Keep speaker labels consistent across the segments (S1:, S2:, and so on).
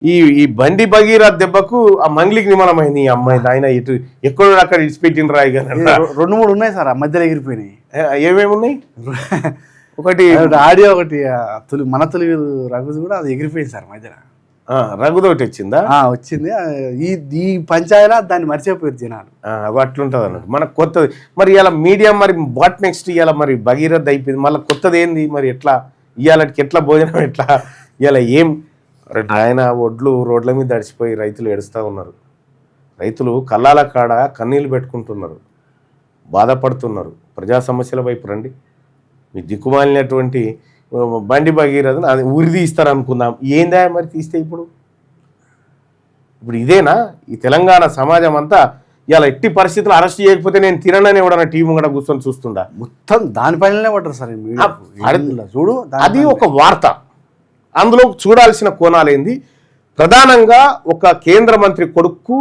S1: ఈ ఈ బండి భగీరథ దెబ్బకు ఆ మంగ్లికి నిమలమైంది ఈ అమ్మాయి. ఆయన ఇటు ఎక్కడో అక్కడ ఇడిచిపెట్టిన రాయి కానీ
S2: 2-3 ఉన్నాయి సార్, ఆ మధ్యలో ఎగిరిపోయినాయి.
S1: ఏమేమి ఉన్నాయి?
S2: ఒకటి ఆడియో, ఒకటి మన తొలి రఘుది కూడా అది ఎగిరిపోయింది సార్ మధ్యలో.
S1: రఘుదోటి వచ్చిందా?
S2: వచ్చింది. ఈ పంచాయలా దాన్ని మర్చిపోయారు జనాలు.
S1: అట్లుంటది అన్నట్టు మనకు కొత్తది. మరి ఇలా మీడియా మరి వాట్ నెక్స్ట్? ఇవాళ మరి భగీరథ అయిపోయింది, మళ్ళీ కొత్తది ఏంది మరి? ఎట్లా ఇవాళకి ఎట్లా భోజనం ఎట్లా? ఇలా ఏం ఆయన ఒడ్లు రోడ్ల మీద దడిచిపోయి రైతులు ఏడుస్తూ ఉన్నారు. రైతులు కళ్ళాల కాడ కన్నీళ్ళు పెట్టుకుంటున్నారు, బాధపడుతున్నారు. ప్రజా సమస్యల వైపు రండి. మీ దిక్కుమాలినటువంటి బండి భగీరథను అది ఉరి తీస్తారు అనుకుందాం. ఏందా మరి తీస్తే ఇప్పుడు ఇదేనా ఈ తెలంగాణ సమాజం అంతా? ఇలా ఎట్టి పరిస్థితులు అరెస్ట్ చేయకపోతే నేను తిననని ఎవడన్నా టీవీ కూడా కూర్చొని చూస్తుండా?
S2: మొత్తం దానిపైనే పడ్డారు సార్. చూడు,
S1: అది ఒక వార్త. అందులో చూడాల్సిన కోణాలేంది? ప్రధానంగా ఒక కేంద్ర మంత్రి కొడుకు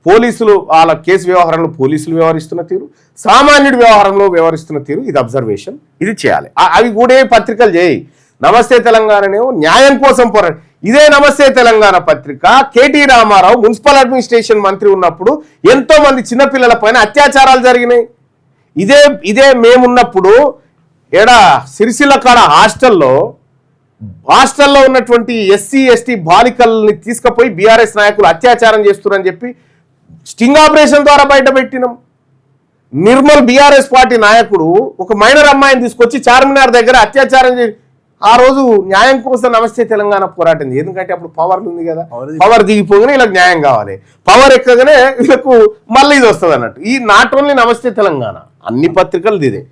S1: పోలీసులు వాళ్ళ కేసు వ్యవహారంలో పోలీసులు వ్యవహరిస్తున్న తీరు, సామాన్యుడి వ్యవహారంలో వ్యవహరిస్తున్న తీరు, ఇది అబ్జర్వేషన్, ఇది చేయాలి. అవి కూడా పత్రికలు చేయి. నమస్తే తెలంగాణనేమో న్యాయం కోసం పోరాడు. ఇదే నమస్తే తెలంగాణ పత్రిక కేటీ రామారావు మున్సిపల్ అడ్మినిస్ట్రేషన్ మంత్రి ఉన్నప్పుడు ఎంతో మంది చిన్నపిల్లల పైన అత్యాచారాలు జరిగినాయి. ఇదే మేమున్నప్పుడు సిరిసిల్ల కాడ హాస్టల్లో ఉన్నటువంటి ఎస్సీ ఎస్టీ బాలికల్ని తీసుకుపోయి బీఆర్ఎస్ నాయకులు అత్యాచారం చేస్తున్నారని చెప్పి స్టింగ్ ఆపరేషన్ ద్వారా బయటపెట్టినాం. నిర్మల్ బీఆర్ఎస్ పార్టీ నాయకుడు ఒక మైనర్ అమ్మాయిని తీసుకొచ్చి చార్మినార్ దగ్గర అత్యాచారం చేసి ఆ రోజు న్యాయం కోసం నమస్తే తెలంగాణ పోరాటం. ఎందుకంటే అప్పుడు పవర్లు ఉంది కదా, పవర్ దిగిపోగానే వీళ్ళకి న్యాయం కావాలి, పవర్ ఎక్కగానే వీళ్ళకు మళ్ళీ ఇది వస్తుంది అన్నట్టు. ఈ నాట్ ఓన్లీ నమస్తే తెలంగాణ, అన్ని పత్రికలు ఇదే.